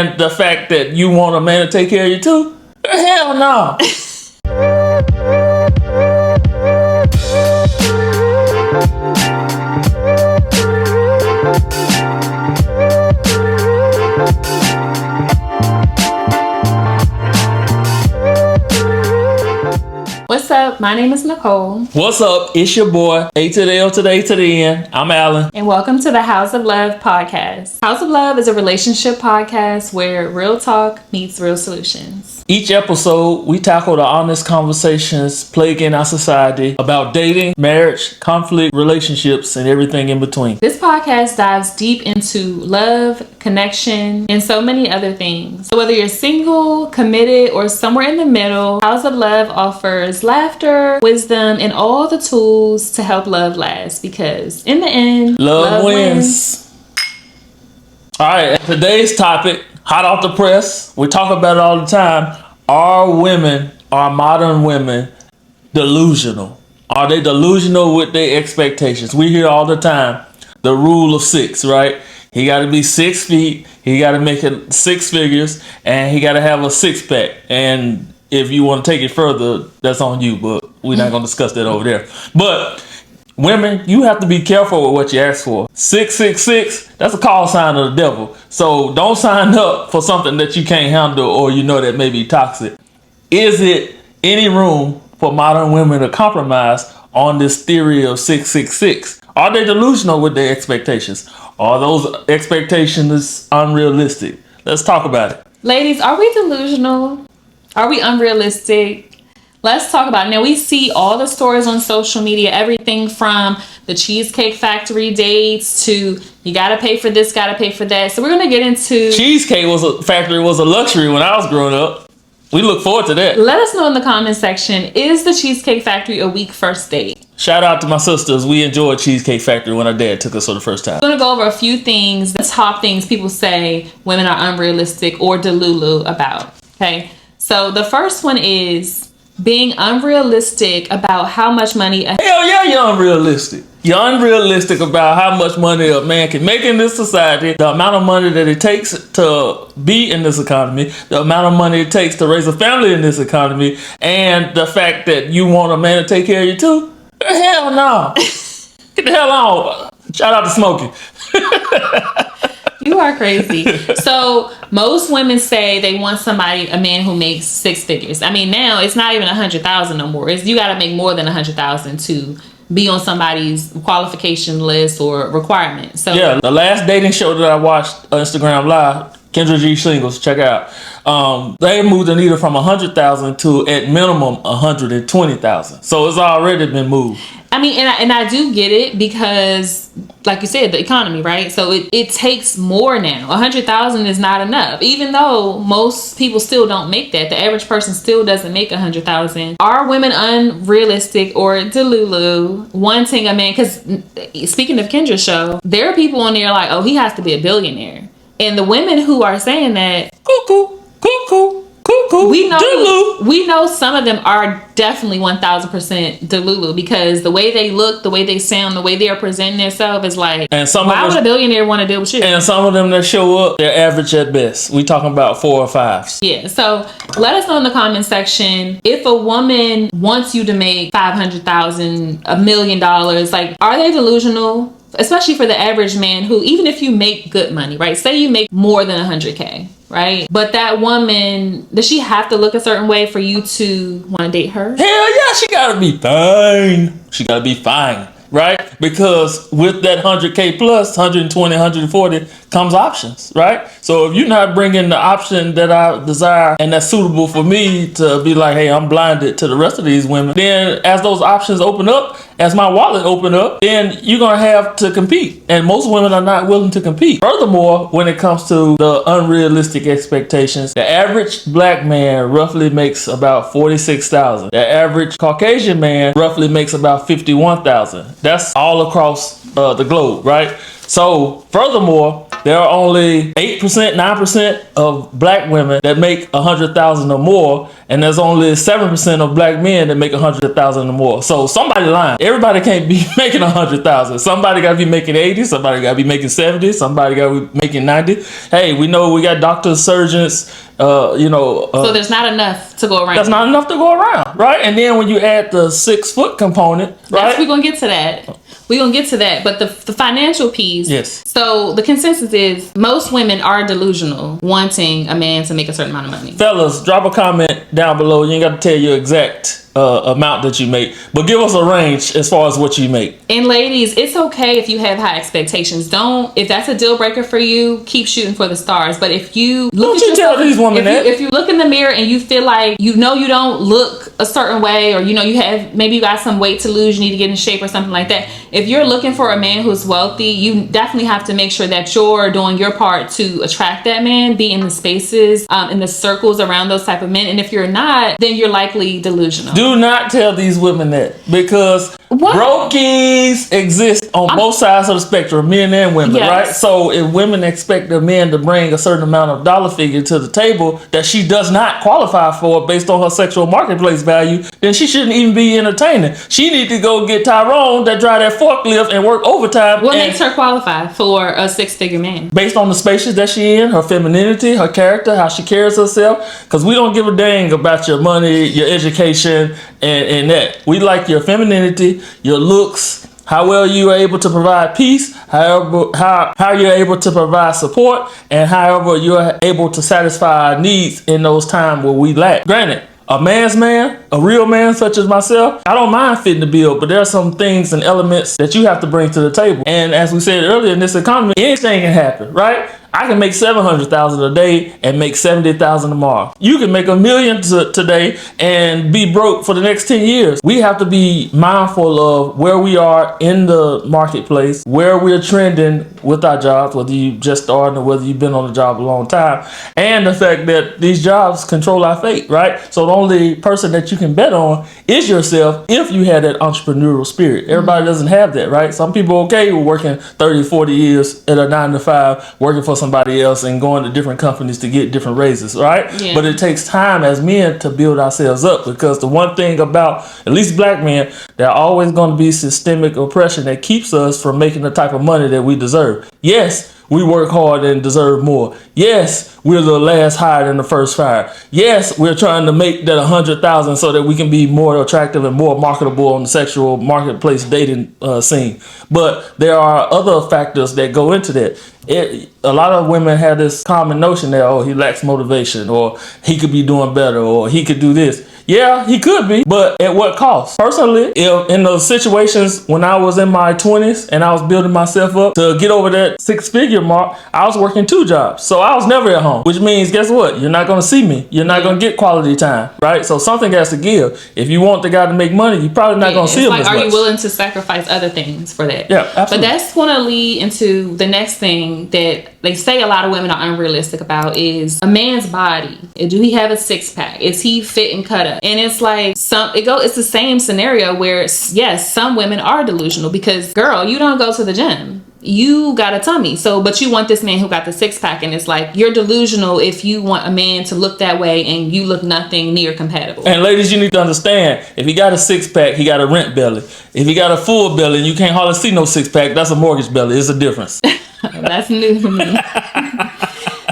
And the fact that you want a man to take care of you too? Hell no. What's up? My name is Nicole. What's up? It's your boy, A to the L to the A to the N. I'm Alan. And welcome to the House of Love podcast. House of Love is a relationship podcast where real talk meets real solutions. Each episode, we tackle the honest conversations plaguing our society about dating, marriage, conflict, relationships, and everything in between. This podcast dives deep into love, connection, and so many other things. So whether you're single, committed, or somewhere in the middle, House of Love offers laughter, wisdom, and all the tools to help love last, because in the end, love wins. All right, today's topic, hot off the press, we talk about it all the time. Are modern women delusional? Are they delusional with their expectations? We hear all the time the rule of 6, right? He got to be 6 feet, he got to make it 6 figures, and he got to have a 6-pack. And if you want to take it further, that's on you, but we're not going to discuss that over there. But women, you have to be careful with what you ask for. 666, that's a call sign of the devil. So don't sign up for something that you can't handle or you know that may be toxic. Is it any room for modern women to compromise on this theory of 666? Are they delusional with their expectations? Are those expectations unrealistic? Let's talk about it. Ladies, are we delusional? Are we unrealistic? Let's talk about it. Now, we see all the stories on social media, everything from the Cheesecake Factory dates to you got to pay for this, got to pay for that. So we're going to get into... Cheesecake Factory was a luxury when I was growing up. We look forward to that. Let us know in the comment section, is the Cheesecake Factory a weak first date? Shout out to my sisters. We enjoyed Cheesecake Factory when our dad took us for the first time. I'm going to go over a few things, the top things people say women are unrealistic or delulu about. Okay. So the first one is being unrealistic about how much money... Hell yeah, you're unrealistic. You're unrealistic about how much money a man can make in this society, the amount of money that it takes to be in this economy, the amount of money it takes to raise a family in this economy, and the fact that you want a man to take care of you too. Hell no. Get the hell on. Shout out to Smokey. You are crazy. So most women say they want a man who makes 6 figures. I mean, now it's not even 100,000 no more. You got to make more than 100,000 to be on somebody's qualification list or requirement. So yeah, the last dating show that I watched, Instagram Live, Kendra G Singles, check out. They moved the needle from 100,000 to at minimum 120,000. So it's already been moved. I mean, and I do get it because, like you said, the economy, right? So it takes more now. 100,000 is not enough, even though most people still don't make that. The average person still doesn't make 100,000. Are women unrealistic or delulu wanting a man? Because speaking of Kendra's show, there are people on there like, oh, he has to be a billionaire. And the women who are saying that, cuckoo. We know some of them are definitely 1,000% delulu because the way they look, the way they sound, the way they are presenting themselves is like, why would a billionaire want to deal with you? And some of them that show up, they're average at best. We talking about 4 or 5s. Yeah, so let us know in the comment section if a woman wants you to make $500,000, $1 million, like, are they delusional? Especially for the average man who, even if you make good money, right? Say you make more than 100K, right? But that woman, does she have to look a certain way for you to want to date her? Hell yeah, she gotta be fine. She gotta be fine, right? Because with that 100K plus, 120, 140 comes options, right? So if you're not bringing the option that I desire and that's suitable for me to be like, hey, I'm blinded to the rest of these women, then as those options open up, as my wallet open up, then you're going to have to compete. And most women are not willing to compete. Furthermore, when it comes to the unrealistic expectations, the average black man roughly makes about $46,000. The average Caucasian man roughly makes about $51,000. That's all across the globe, right? So furthermore, there are only 8%, 9% of black women that make 100,000 or more, and there's only 7% of black men that make 100,000 or more. So somebody lying. Everybody can't be making 100,000. Somebody got to be making 80. Somebody got to be making 70. Somebody got to be making 90. Hey, we know we got doctors, surgeons. So there's not enough to go around. That's not enough to go around, right? And then when you add the 6 foot component, right? We're gonna get to that. We're gonna get to that. But the financial piece. Yes. So the consensus is most women are delusional, wanting a man to make a certain amount of money. Fellas, drop a comment down below. You ain't got to tell your exact amount that you make, but give us a range as far as what you make. And ladies, it's okay if you have high expectations. If that's a deal breaker for you, keep shooting for the stars. But if you look Don't you tell these women that. If you look in the mirror and you feel like you don't look a certain way, or you got some weight to lose, you need to get in shape or something like that. If you're looking for a man who's wealthy, you definitely have to make sure that you're doing your part to attract that man, be in the spaces, in the circles around those type of men. And if you're not, then you're likely delusional. Do not tell these women that, because brokies exist on both sides of the spectrum, men and women, yes. right? So if women expect their men to bring a certain amount of dollar figure to the table that she does not qualify for based on her sexual marketplace value, then she shouldn't even be entertaining. She need to go get Tyrone that drive that forklift and work overtime. What makes her qualify for a 6-figure man? Based on the spaces that she in, her femininity, her character, how she carries herself. Because we don't give a dang about your money, your education, and that. We like your femininity, your looks, how well you are able to provide peace, how you're able to provide support, and however you're able to satisfy our needs in those times where we lack. Granted, a man's man, a real man such as myself, I don't mind fitting the bill, but there are some things and elements that you have to bring to the table. And as we said earlier, in this economy, anything can happen, right? I can make 700,000 a day and make 70,000 tomorrow. You can make $1 million today and be broke for the next 10 years. We have to be mindful of where we are in the marketplace, where we're trending with our jobs, whether you just started or whether you've been on the job a long time, and the fact that these jobs control our fate, right? So the only person that you can bet on is yourself if you had that entrepreneurial spirit. Everybody doesn't have that, right? Some people okay with working 30, 40 years at a 9-to-5, working for somebody else and going to different companies to get different raises, right? Yeah. But it takes time as men to build ourselves up, because the one thing about at least black men, there's always going to be systemic oppression that keeps us from making the type of money that we deserve. Yes, we work hard and deserve more. Yes, we're the last hired and the first fired. Yes, we're trying to make that 100,000 so that we can be more attractive and more marketable on the sexual marketplace dating scene. But there are other factors that go into that. A lot of women have this common notion that, oh, he lacks motivation, or he could be doing better, or he could do this. Yeah, he could be, but at what cost? Personally, if in those situations when I was in my 20s and I was building myself up to get over that 6-figure mark, I was working 2 jobs. So I was never at home, which means, guess what? You're not going to see me. You're not going to get quality time, right? So something has to give. If you want the guy to make money, you're probably not going to see him as much. Are you willing to sacrifice other things for that? Yeah, absolutely. But that's going to lead into the next thing that they say a lot of women are unrealistic about is a man's body. Do he have a 6-pack? Is he fit and cut up? And it's like it's the same scenario where, yes, some women are delusional because, girl, you don't go to the gym. You got a tummy. But you want this man who got the 6-pack, and it's like you're delusional if you want a man to look that way and you look nothing near compatible. And ladies, you need to understand, if he got a 6-pack, he got a rent belly. If he got a full belly and you can't hardly see no 6-pack, that's a mortgage belly. It's a difference. That's new to me.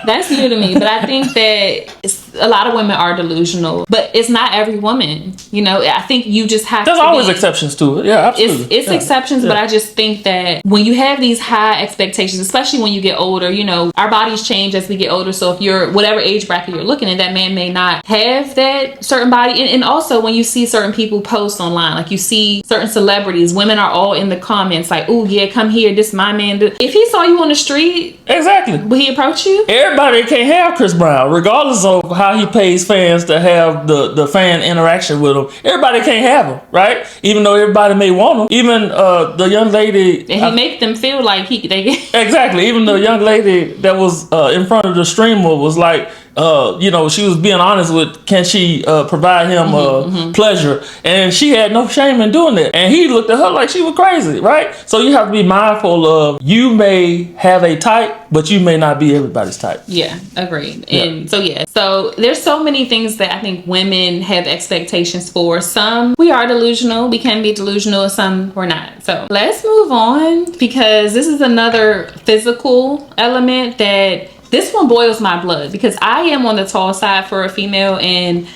That's new to me, but I think that a lot of women are delusional, but it's not every woman. I think you just have There's always exceptions to it. Yeah, absolutely. It's exceptions, but I just think that when you have these high expectations, especially when you get older, our bodies change as we get older. So if you're whatever age bracket you're looking at, that man may not have that certain body. And also when you see certain people post online, like you see certain celebrities, women are all in the comments like, "Oh yeah, come here, this my man." If he saw you on the street, exactly, would he approach you? Everybody can't have Chris Brown, regardless of how he pays fans to have the fan interaction with him. Everybody can't have him, right? Even though everybody may want him. Even the young lady, and he make them feel like they exactly. Even the young lady that was in front of the streamer was like, she was being honest with, can she provide him pleasure? And she had no shame in doing it. And he looked at her like she was crazy, right? So you have to be mindful of, you may have a type, but you may not be everybody's type. Yeah, agreed. And so there's so many things that I think women have expectations for. Some we are delusional, we can be delusional, some we're not. So let's move on, because this is another physical element that this one boils my blood, because I am on the tall side for a female. And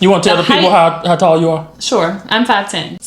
you want to tell the people how tall you are? Sure. I'm 5'10".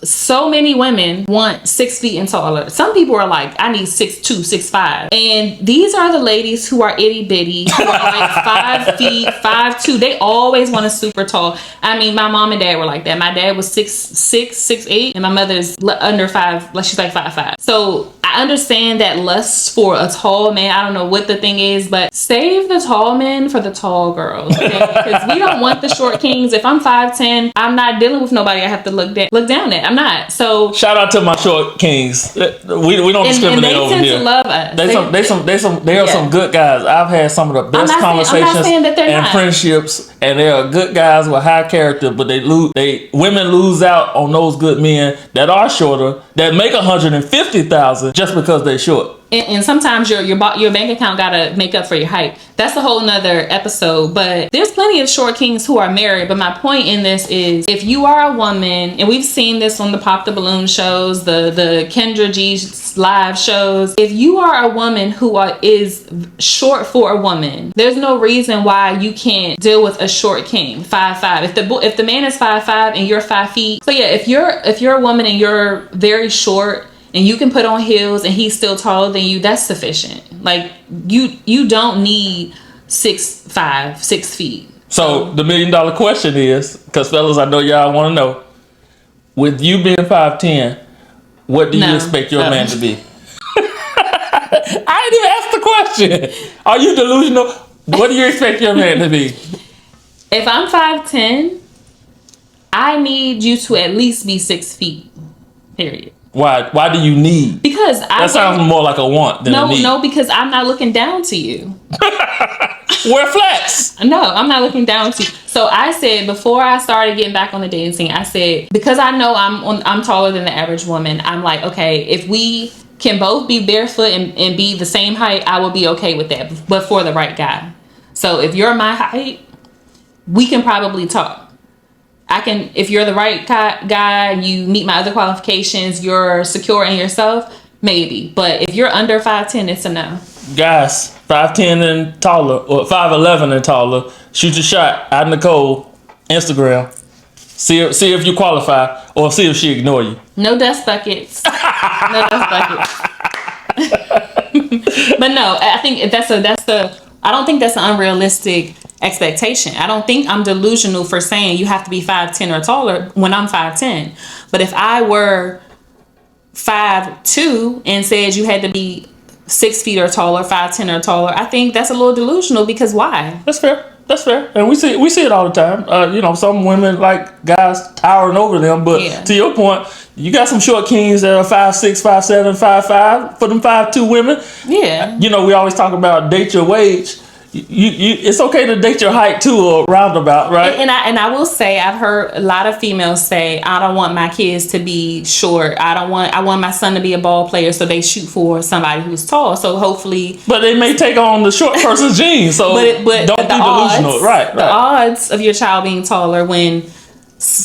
So many women want 6 feet and taller. Some people are like, I need 6'2", 6'5". And these are the ladies who are itty bitty, who are like 5 feet, 5'2". They always want a super tall. I mean, my mom and dad were like that. My dad was 6'6", 6'8", and my mother's under 5, like she's like 5'5". So I understand that lust for a tall man. I don't know what the thing is, but save the tall men for the tall girls, okay? Because we don't want the short kings. If I'm 5'10", I'm not dealing with nobody I have to look down at. I'm not. So shout out to my short kings. We don't discriminate over here. And they tend to love us. They are some good guys. I've had some of the best conversations and friendships, and they are good guys with high character. But women lose out on those good men that are shorter, that make 150,000 just because they're short. And sometimes your bank account gotta make up for your height. That's a whole nother episode. But there's plenty of short kings who are married. But my point in this is, if you are a woman, and we've seen this on the Pop the Balloon shows, the Kendra G's live shows. If you are a woman who is short for a woman, there's no reason why you can't deal with a short king, 5'5". If the man is 5'5" and you're 5 feet, so yeah, if you're a woman and you're very short, and you can put on heels and he's still taller than you, that's sufficient. Like, you don't need 6'5", 6 feet. So the $1 million question is, because fellas, I know y'all want to know, with you being 5'10", what do you expect your man to be? I didn't even ask the question. Are you delusional? What do you expect your man to be? If I'm 5'10", I need you to at least be 6 feet. Period. Why do you need? Because that sounds more like a want than a need. No, because I'm not looking down to you. Wear flats. No, I'm not looking down to you. So I said, before I started getting back on the dating scene, I said, because I know I'm taller than the average woman, I'm like, okay, if we can both be barefoot and be the same height, I will be okay with that, but for the right guy. So if you're my height, we can probably talk. If you're the right guy, you meet my other qualifications, you're secure in yourself, maybe. But if you're under 5'10", it's a no. Guys, 5'10" and taller, or 5'11" and taller, shoot your shot at Nicole, Instagram. See if you qualify, or see if she ignore you. No dust buckets. No dust buckets. But no, I think I don't think that's an unrealistic expectation. I don't think I'm delusional for saying you have to be 5'10" or taller when I'm 5'10". But if I were 5'2" and said you had to be 6 feet or taller, 5'10" or taller, I think that's a little delusional, because why? That's fair. And we see it all the time. Some women like guys towering over them, but to your point, you got some short kings that are 5'6", 5'7", 5'5", for them 5'2" women. Yeah. We always talk about date your wage. It's okay to date your height too, or roundabout, right? And I will say, I've heard a lot of females say, I don't want my kids to be short. I want my son to be a ball player, so they shoot for somebody who's tall. So hopefully, but they may take on the short person's genes. So but don't be delusional, right? The odds of your child being taller when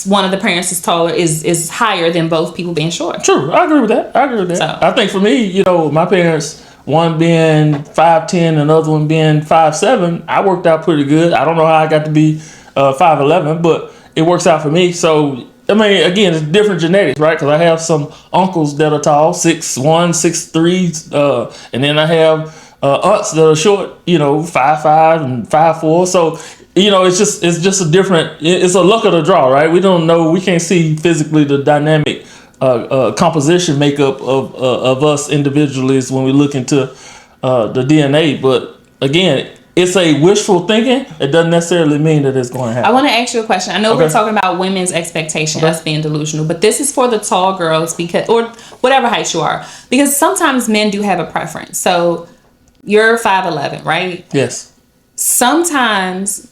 one of the parents is taller is higher than both people being short. True, I agree with that. So, I think for me, my parents, one being 5'10", another one being 5'7", I worked out pretty good. I don't know how I got to be 5'11", but it works out for me. So, I mean, again, it's different genetics, right? Because I have some uncles that are tall, 6'1", 6'3", and then I have aunts that are short, 5'5" and 5'4". So, it's just a different. It's a luck of the draw, right? We don't know. We can't see physically the dynamic composition makeup of us individuals when we look into the DNA. But again, it's a wishful thinking. It doesn't necessarily mean that it's going to happen. I want to ask you a question. I know we're talking about women's expectation, us being delusional, but this is for the tall girls, or whatever height you are, because sometimes men do have a preference. So you're 5'11", right? Yes. sometimes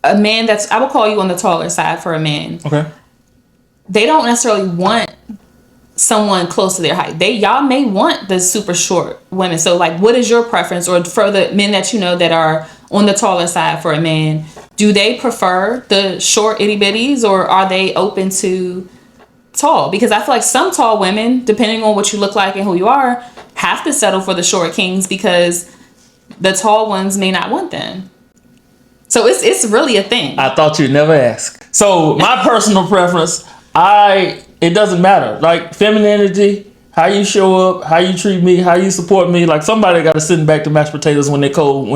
a man I will call you on the taller side for a man. Okay. They don't necessarily want someone close to their height. Y'all may want the super short women. So like, what is your preference? Or for the men that you know that are on the taller side for a man, do they prefer the short itty bitties, or are they open to tall? Because I feel like some tall women, depending on what you look like and who you are, have to settle for the short kings because the tall ones may not want them. So it's really a thing. I thought you'd never ask. So my personal preference, it doesn't matter. Like femininity, how you show up, how you treat me, how you support me. Like somebody got to send back the mashed potatoes when they come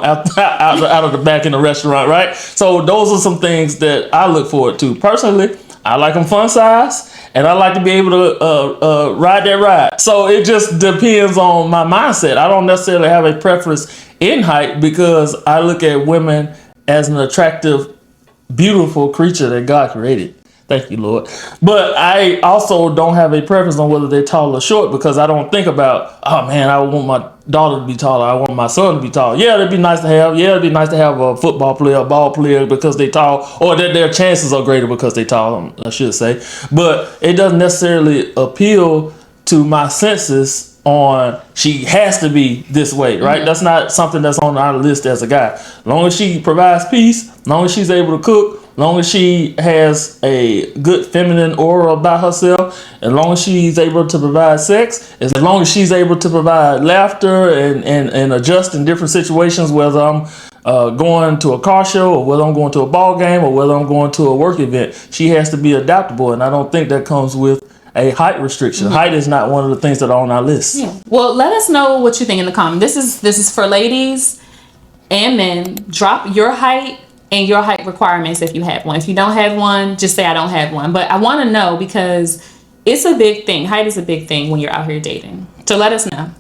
out of the back in the restaurant, right? So those are some things that I look forward to. Personally, I like them fun size, and I like to be able to ride that ride. So it just depends on my mindset. I don't necessarily have a preference in height because I look at women as an attractive, beautiful creature that God created. Thank you, Lord. But I also don't have a preference on whether they're tall or short because I don't think about, oh man, I want my daughter to be taller. I want my son to be tall. Yeah, it'd be nice to have. Yeah, it'd be nice to have a football player, a ball player because they tall, or that their chances are greater because they tall, I should say. But it doesn't necessarily appeal to my senses on she has to be this way, right? Mm-hmm. That's not something that's on our list as a guy. As long as she provides peace, as long as she's able to cook, as long as she has a good feminine aura about herself, as long as she's able to provide sex, as long as she's able to provide laughter and adjust in different situations, whether I'm going to a car show or whether I'm going to a ball game or whether I'm going to a work event, she has to be adaptable. And I don't think that comes with a height restriction. Mm-hmm. Height is not one of the things that are on our list. Yeah. Well, let us know what you think in the comments. This is for ladies and men. Drop your height and your height requirements if you have one. If you don't have one, just say I don't have one. But I want to know because it's a big thing. Height is a big thing when you're out here dating. So let us know.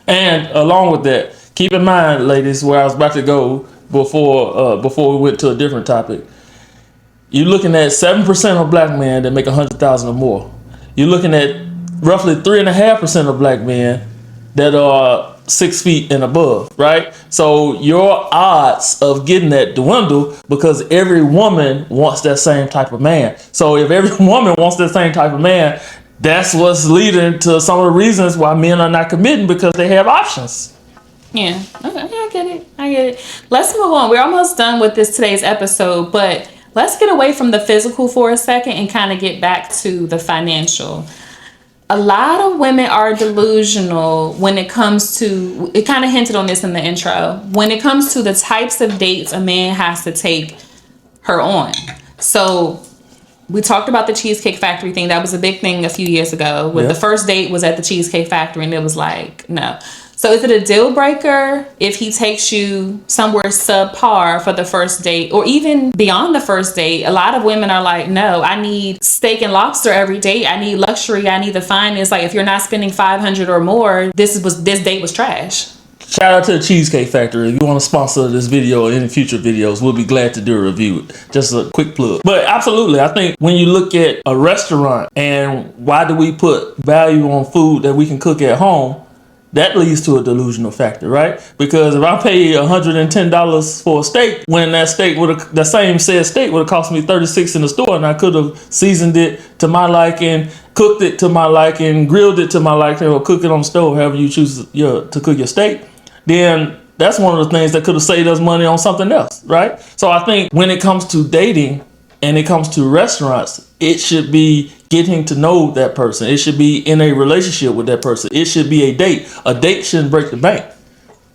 And along with that, keep in mind, ladies, where I was about to go before we went to a different topic. You're looking at 7% of black men that make $100,000 or more. You're looking at roughly 3.5% of black men that are 6 feet and above, right? So your odds of getting that dwindle because every woman wants that same type of man. So if every woman wants that same type of man, that's what's leading to some of the reasons why men are not committing because they have options. Yeah, okay, I get it. Let's move on. We're almost done with today's episode, but let's get away from the physical for a second and kind of get back to the financial. A lot of women are delusional when it comes to, it kind of hinted on this in the intro, when it comes to the types of dates a man has to take her on. So we talked about the Cheesecake Factory thing. That was a big thing a few years ago. The first date was at the Cheesecake Factory and it was like, no. So is it a deal breaker if he takes you somewhere subpar for the first date or even beyond the first date? A lot of women are like, no, I need steak and lobster every day. I need luxury. I need the finest. Like if you're not spending $500 or more, this date was trash. Shout out to the Cheesecake Factory. If you want to sponsor this video or any future videos, we'll be glad to do a review. Just a quick plug. But absolutely, I think when you look at a restaurant and why do we put value on food that we can cook at home, that leads to a delusional factor, right? Because if I pay $110 for a steak, when that same said steak would have cost me $36 in the store, and I could have seasoned it to my liking, cooked it to my liking, grilled it to my liking, or cook it on the stove, however you choose to cook your steak, then that's one of the things that could have saved us money on something else, right? So I think when it comes to dating and it comes to restaurants, it should be getting to know that person. It should be in a relationship with that person. It should be a date. A date shouldn't break the bank,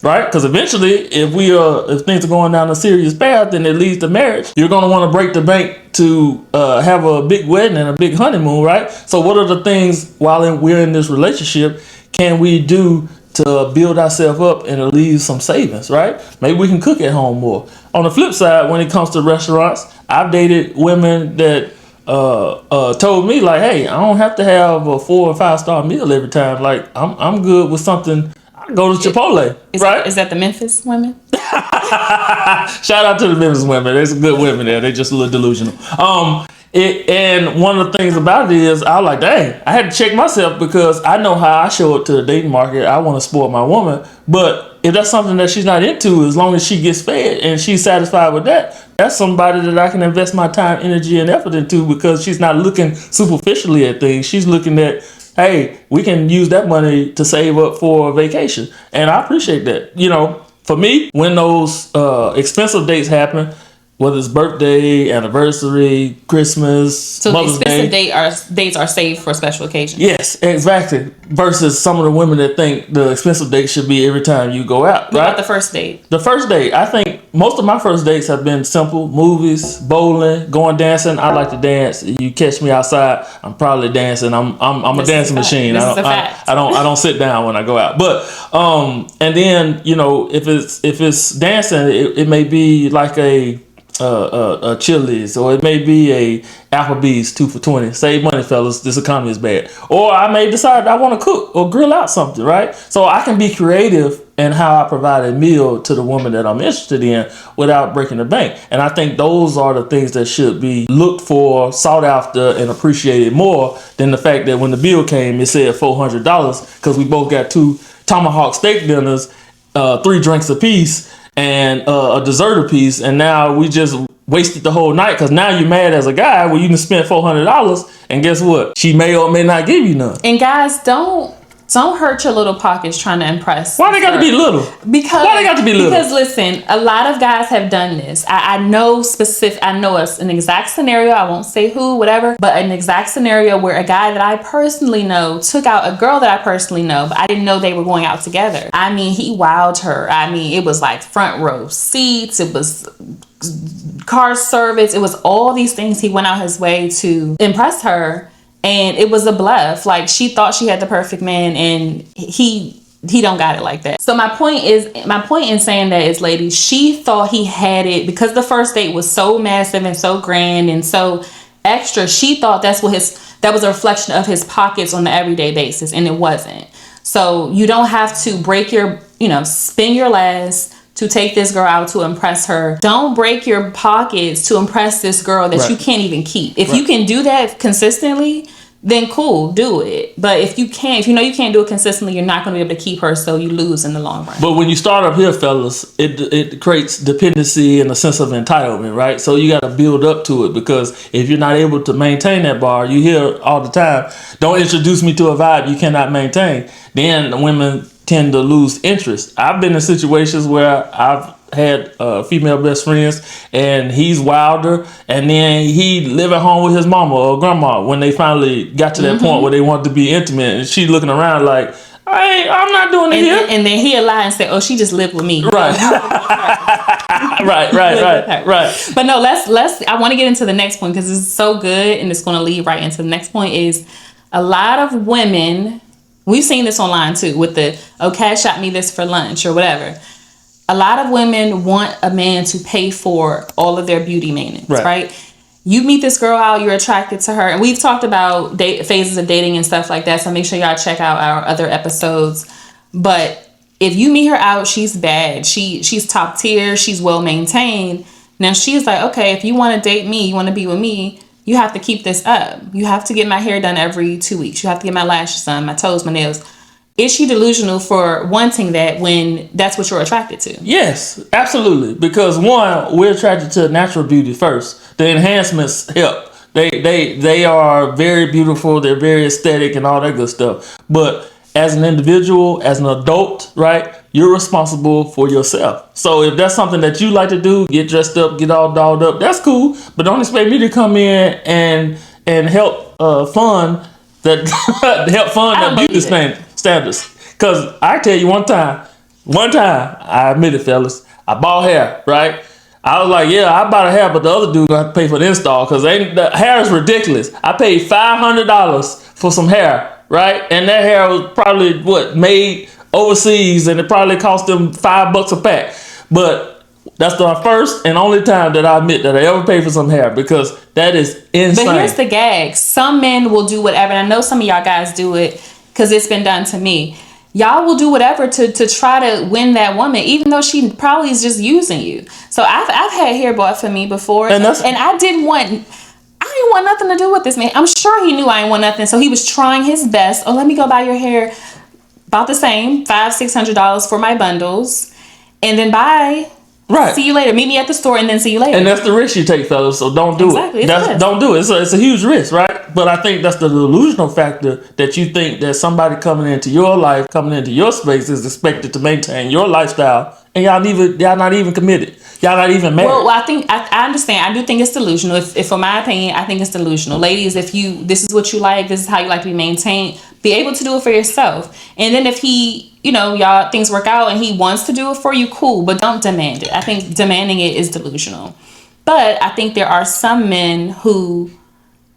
right? Because eventually, if things are going down a serious path and it leads to marriage, you're going to want to break the bank to have a big wedding and a big honeymoon, right? So what are the things while we're in this relationship can we do to build ourselves up and leave some savings, right? Maybe we can cook at home more. On the flip side, when it comes to restaurants, I've dated women that told me like, hey, I don't have to have a 4 or 5 star meal every time. Like I'm good with something. I go to Chipotle, right? Is that the Memphis women? Shout out to the Memphis women. There's some good women there. They just a little delusional. And one of the things about it is I was like, dang, I had to check myself because I know how I show up to the dating market. I want to spoil my woman, but But if that's something that she's not into, as long as she gets fed and she's satisfied with that, that's somebody that I can invest my time, energy, and effort into, because she's not looking superficially at things. She's looking at, hey, we can use that money to save up for a vacation. And I appreciate that. You know, for me, when those expensive dates happen, whether it's birthday, anniversary, Christmas, so Mother's the Day. expensive dates are saved for special occasions. Yes, exactly. Versus some of the women that think the expensive date should be every time you go out. What right? about the first date? The first date, I think most of my first dates have been simple: movies, bowling, going dancing. I like to dance. You catch me outside, I'm probably dancing. I'm a dancing machine. I don't sit down when I go out. But and then, you know, if it's dancing, it may be like a Chili's, or it may be a Applebee's 2 for $20. Save money, fellas. This economy is bad. Or I may decide I want to cook or grill out something, right? So I can be creative in how I provide a meal to the woman that I'm interested in without breaking the bank. And I think those are the things that should be looked for, sought after, and appreciated more than the fact that when the bill came, it said $400 because we both got 2 tomahawk steak dinners, 3 drinks apiece, and a dessert apiece, and now we just wasted the whole night because now you're mad as a guy where you can spend $400, and guess what? She may or may not give you none. And guys, don't hurt your little pockets trying to impress. Why they got to be little? Why they got to be little? Because listen, a lot of guys have done this. I know it's an exact scenario. I won't say who, whatever, but an exact scenario where a guy that I personally know took out a girl that I personally know, but I didn't know they were going out together. I mean, he wowed her. I mean, it was like front row seats. It was car service. It was all these things. He went out his way to impress her. And it was a bluff. Like, she thought she had the perfect man, and he don't got it like that. So my point in saying that is, ladies, she thought he had it because the first date was so massive and so grand and so extra. She thought that was a reflection of his pockets on the everyday basis, and it wasn't. So you don't have to spend your last to take this girl out to impress her. Don't break your pockets to impress this girl that you can't even keep. If you can do that consistently, then cool, do it. But if you know you can't do it consistently, you're not going to be able to keep her, so you lose in the long run. But when you start up here, fellas, it creates dependency and a sense of entitlement, right? So you got to build up to it, because if you're not able to maintain that bar, you hear all the time, don't introduce me to a vibe you cannot maintain. Then women tend to lose interest. I've been in situations where I've had female best friends, and he's wilder, and then he live at home with his mama or grandma when they finally got to that point where they want to be intimate, and she looking around like, I'm not doing it here. And then he'll lie and say, oh, she just lived with me. Right. right. But no, I want to get into the next point because it's so good, and it's going to lead right into the next point. Is a lot of women, we've seen this online too, with the, cash out me this for lunch or whatever. A lot of women want a man to pay for all of their beauty maintenance, right? You meet this girl out, you're attracted to her. And we've talked about phases of dating and stuff like that. So make sure y'all check out our other episodes. But if you meet her out, she's bad. She's top tier. She's well maintained. Now she's like, okay, if you want to date me, you want to be with me, you have to keep this up. You have to get my hair done every 2 weeks. You have to get my lashes done, my toes, my nails. Is she delusional for wanting that when that's what you're attracted to? Yes, absolutely. Because one, we're attracted to natural beauty first. The enhancements help. They are very beautiful. They're very aesthetic and all that good stuff. But as an individual, as an adult, right, you're responsible for yourself. So if that's something that you like to do, get dressed up, get all dolled up, that's cool. But don't expect me to come in and help fund that beauty standards. Because I tell you one time, I admit it, fellas, I bought hair, right? I was like, yeah, I bought a hair, but the other dude gonna have to pay for the install because the hair is ridiculous. I paid $500 for some hair, right? And that hair was probably made overseas, and it probably cost them $5 a pack. But that's the first and only time that I admit that I ever paid for some hair, because that is insane. But here's the gag. Some men will do whatever, and I know some of y'all guys do it because it's been done to me. Y'all will do whatever to try to win that woman, even though she probably is just using you. So I've had hair bought for me before, and I didn't want nothing to do with this man. I'm sure he knew I didn't want nothing, so he was trying his best. Oh, let me go buy your hair. about the same, $500-$600 for my bundles, and then bye. Right. See you later. Meet me at the store and then see you later. And that's the risk you take, fellas. So don't do Exactly. it. Don't do it. It's a huge risk, right? But I think that's the delusional factor that you think that somebody coming into your life, coming into your space, is expected to maintain your lifestyle, and y'all not even committed. Y'all not even married. Well, I think I understand. I do think it's delusional. If for my opinion, I think it's delusional. Ladies, if this is what you like, this is how you like to be maintained, be able to do it for yourself. And then if he, y'all things work out and he wants to do it for you, cool. But don't demand it. I think demanding it is delusional. But I think there are some men who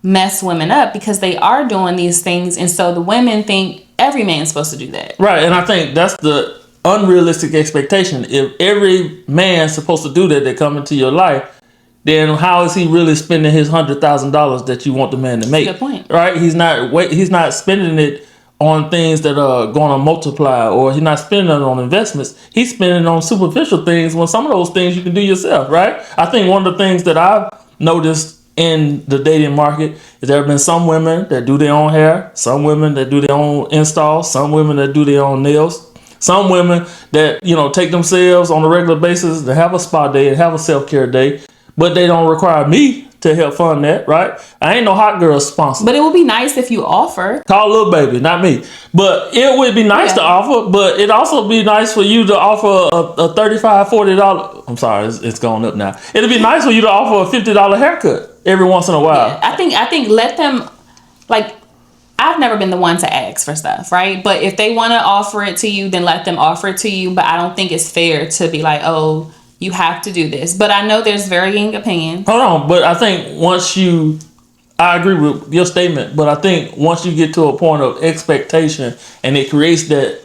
mess women up because they are doing these things, and so the women think every man's supposed to do that. Right, and I think that's the unrealistic expectation. If every man's supposed to do that come into your life, then how is he really spending his $100,000 that you want the man to make? Good point. Right? He's not spending it on things that are going to multiply, or he's not spending it on investments. He's spending it on superficial things when some of those things you can do yourself, right? I think one of the things that I've noticed in the dating market is there have been some women that do their own hair, some women that do their own installs, some women that do their own nails, some women that, take themselves on a regular basis to have a spa day and have a self-care day, but they don't require me to help fund that, right? I ain't no hot girl sponsor. But it would be nice if you offer. Call Lil Baby, not me. But it would be nice to offer, but it also be nice for you to offer a $35, $40. I'm sorry, it's going up now. It'd be nice for you to offer a $50 haircut every once in a while. Yeah, I think let them, I've never been the one to ask for stuff, right? But if they want to offer it to you, then let them offer it to you. But I don't think it's fair to be like, oh, you have to do this. But I know there's varying opinions. Hold on, but I think I agree with your statement, but I think once you get to a point of expectation and it creates that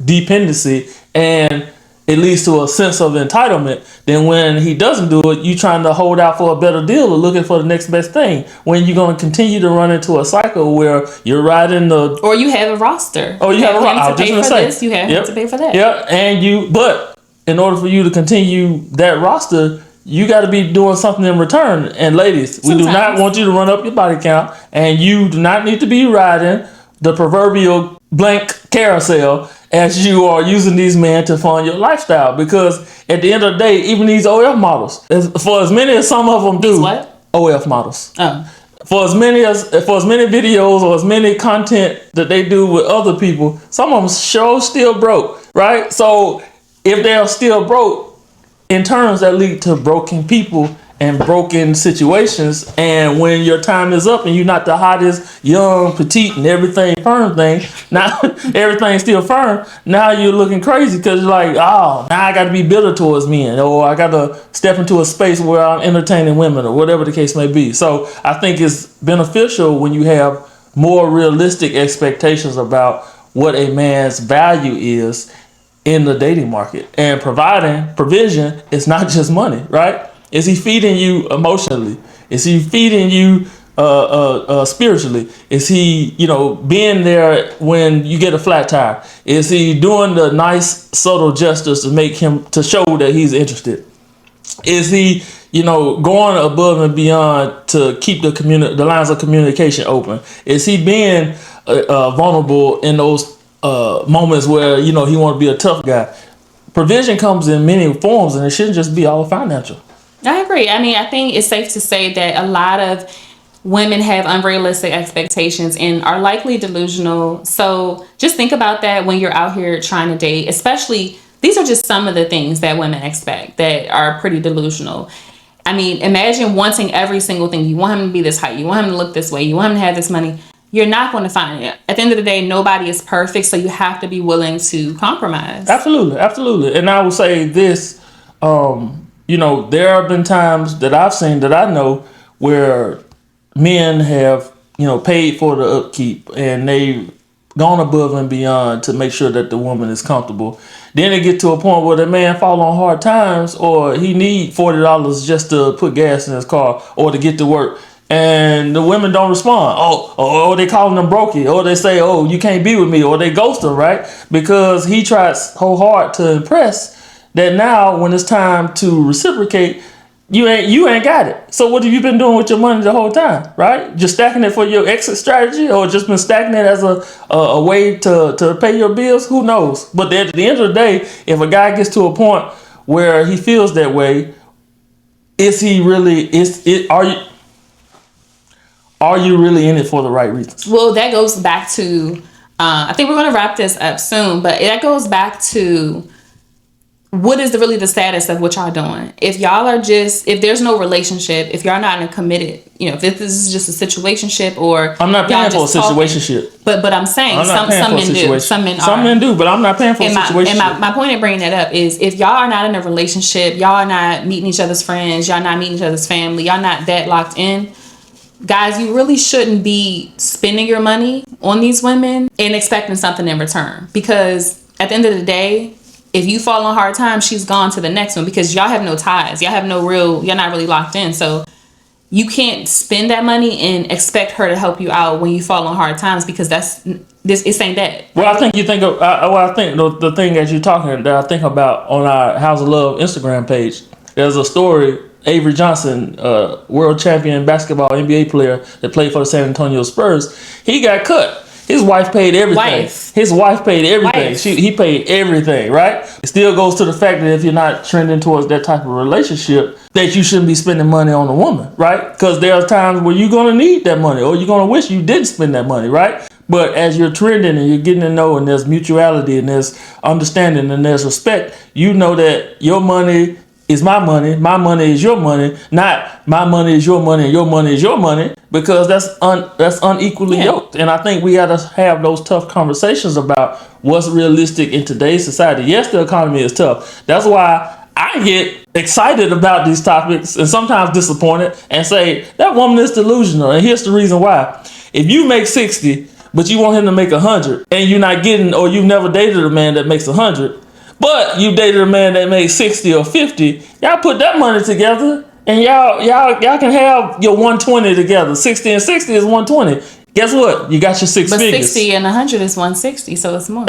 dependency and it leads to a sense of entitlement, then when he doesn't do it, you trying to hold out for a better deal or looking for the next best thing. When you're going to continue to run into a cycle where you're riding the... Or you have a roster. Oh, you have a roster. To pay for this, you have to pay for that. Yeah, but in order for you to continue that roster, you got to be doing something in return. And ladies, we do not want you to run up your body count, and you do not need to be riding the proverbial blank carousel as you are using these men to fund your lifestyle. Because at the end of the day, even these OF models, for as many as some of them do, what? OF models. Oh. For as many videos or as many content that they do with other people, some of them still broke, right? So if they're still broke, in terms that lead to broken people and broken situations, and when your time is up and you're not the hottest, young, petite, and everything firm thing, now everything's still firm, now you're looking crazy because you're like, oh, now I got to be bitter towards men, or I got to step into a space where I'm entertaining women, or whatever the case may be. So I think it's beneficial when you have more realistic expectations about what a man's value is in the dating market. And provision is not just money, right? Is he feeding you emotionally? Is he feeding you spiritually? Is he, being there when you get a flat tire? Is he doing the nice subtle gestures to show that he's interested? Is he, going above and beyond to keep the lines of communication open? Is he being vulnerable in those moments where he want to be a tough guy? Provision comes in many forms, and it shouldn't just be all financial. I agree. I mean, I think it's safe to say that a lot of women have unrealistic expectations and are likely delusional. So just think about that when you're out here trying to date. Especially, these are just some of the things that women expect that are pretty delusional. I mean, imagine wanting every single thing. You want him to be this height. You want him to look this way. You want him to have this money. You're not going to find it. At the end of the day, nobody is perfect, so you have to be willing to compromise. Absolutely. And I will say this, there have been times that I've seen, that I know, where men have, paid for the upkeep, and they've gone above and beyond to make sure that the woman is comfortable. Then it get to a point where the man fall on hard times, or he need $40 just to put gas in his car or to get to work. And the women don't respond. Oh, they calling them brokey, or they say, oh, you can't be with me, or they ghost him, right? Because he tries so hard to impress that now when it's time to reciprocate, you ain't got it. So what have you been doing with your money the whole time, right? Just stacking it for your exit strategy, or just been stacking it as a way to pay your bills? Who knows? But at the end of the day, if a guy gets to a point where he feels that way, are you really in it for the right reasons? Well, that goes back to, I think we're going to wrap this up soon, but that goes back to what is really the status of what y'all doing. If y'all are just, if there's no relationship, if y'all not in a committed, if this is just a situationship, or I'm not paying for a situationship. But I'm saying some men do. Some men do, but I'm not paying for a situation. And my point in bringing that up is, if y'all are not in a relationship, y'all are not meeting each other's friends, y'all not meeting each other's family, y'all not that locked in, guys, you really shouldn't be spending your money on these women and expecting something in return. Because at the end of the day, if you fall on hard times, she's gone to the next one, because y'all have no ties. Y'all not really locked in. So you can't spend that money and expect her to help you out when you fall on hard times, because it ain't that. Well, I think you think of, I think the thing that you're talking, that I think about on our House of Love Instagram page, there's a story. Avery Johnson, world champion basketball NBA player that played for the San Antonio Spurs, he got cut. His wife paid everything. His wife paid everything. He paid everything, right? It still goes to the fact that if you're not trending towards that type of relationship, that you shouldn't be spending money on a woman, right? Because there are times where you're going to need that money, or you're going to wish you didn't spend that money, right? But as you're trending and you're getting to know, and there's mutuality and there's understanding and there's respect, you know that your money is my money is your money, not my money is your money and your money is your money, because that's unequally yoked. And I think we got to have those tough conversations about what's realistic in today's society. Yes, the economy is tough. That's why I get excited about these topics and sometimes disappointed and say that woman is delusional. And here's the reason why. If you make 60, but you want him to make 100, and you're not getting, or you've never dated a man that makes 100, but you dated a man that made 60 or 50, y'all put that money together and y'all can have your 120 together. 60 and 60 is 120. Guess what? You got your six figures. But 60 and 100 is 160, so it's more.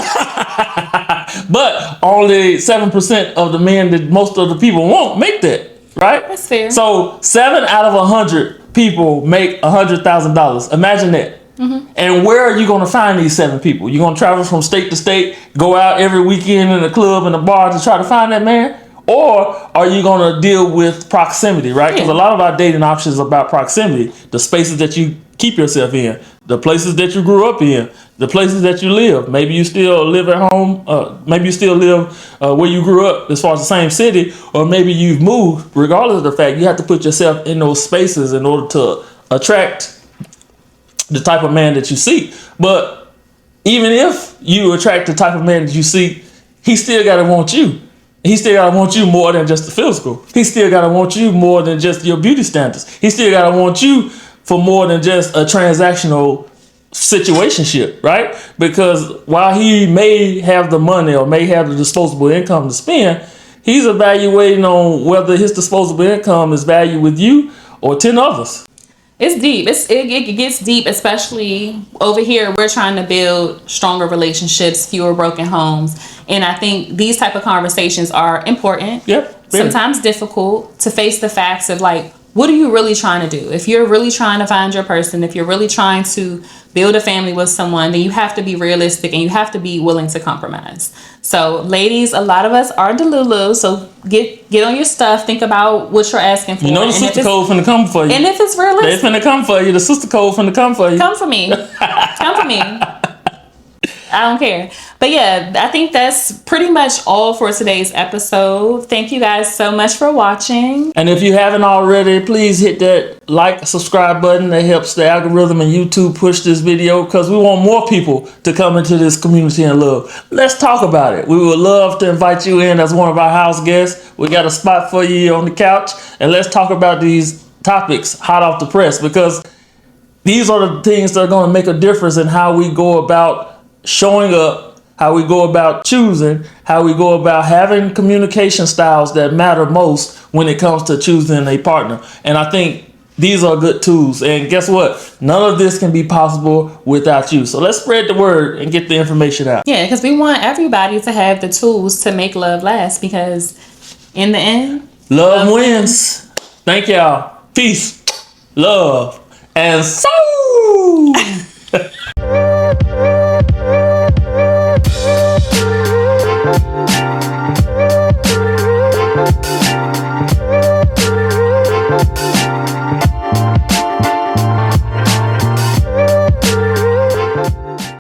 But only 7% of the men that most of the people won't make that, right? That's fair. So 7 out of 100 people make $100,000. Imagine that. Mm-hmm. And where are you going to find these 7 people? You're going to travel from state to state, go out every weekend in a club and a bar to try to find that man? Or are you going to deal with proximity, right? Because a lot of our dating options are about proximity. The spaces that you keep yourself in, the places that you grew up in, the places that you live. Maybe you still live at home. Maybe you still live where you grew up as far as the same city. Or maybe you've moved. Regardless of the fact, you have to put yourself in those spaces in order to attract the type of man that you seek. But even if you attract the type of man that you seek, he still got to want you. He still got to want you more than just the physical. He still got to want you more than just your beauty standards. He still got to want you for more than just a transactional situationship, right? Because while he may have the money or may have the disposable income to spend, he's evaluating on whether his disposable income is valued with you or 10 others. It's deep. It gets deep, especially over here. We're trying to build stronger relationships, fewer broken homes. And I think these type of conversations are important. Yep. Sometimes difficult to face the facts of, like, what are you really trying to do? If you're really trying to find your person, if you're really trying to build a family with someone, then you have to be realistic and you have to be willing to compromise. So, ladies, a lot of us are delulu. So get on your stuff. Think about what you're asking for. You know the sister code finna come for you. And if it's realistic, they finna come for you. The sister code finna come for you. Come for me. Come for me. I don't care. But yeah, I think that's pretty much all for today's episode. Thank you guys so much for watching. And if you haven't already, please hit that like, subscribe button. That helps the algorithm and YouTube push this video, because we want more people to come into this community and love. Let's talk about it. We would love to invite you in as one of our house guests. We got a spot for you on the couch. And let's talk about these topics hot off the press, because these are the things that are going to make a difference in how we go about showing up, how we go about choosing, how we go about having communication styles that matter most when it comes to choosing a partner. And I think these are good tools. And guess what? None of this can be possible without you. So let's spread the word and get the information out. Yeah, because we want everybody to have the tools to make love last, because in the end, love wins. Thank y'all. Peace, love, and soul.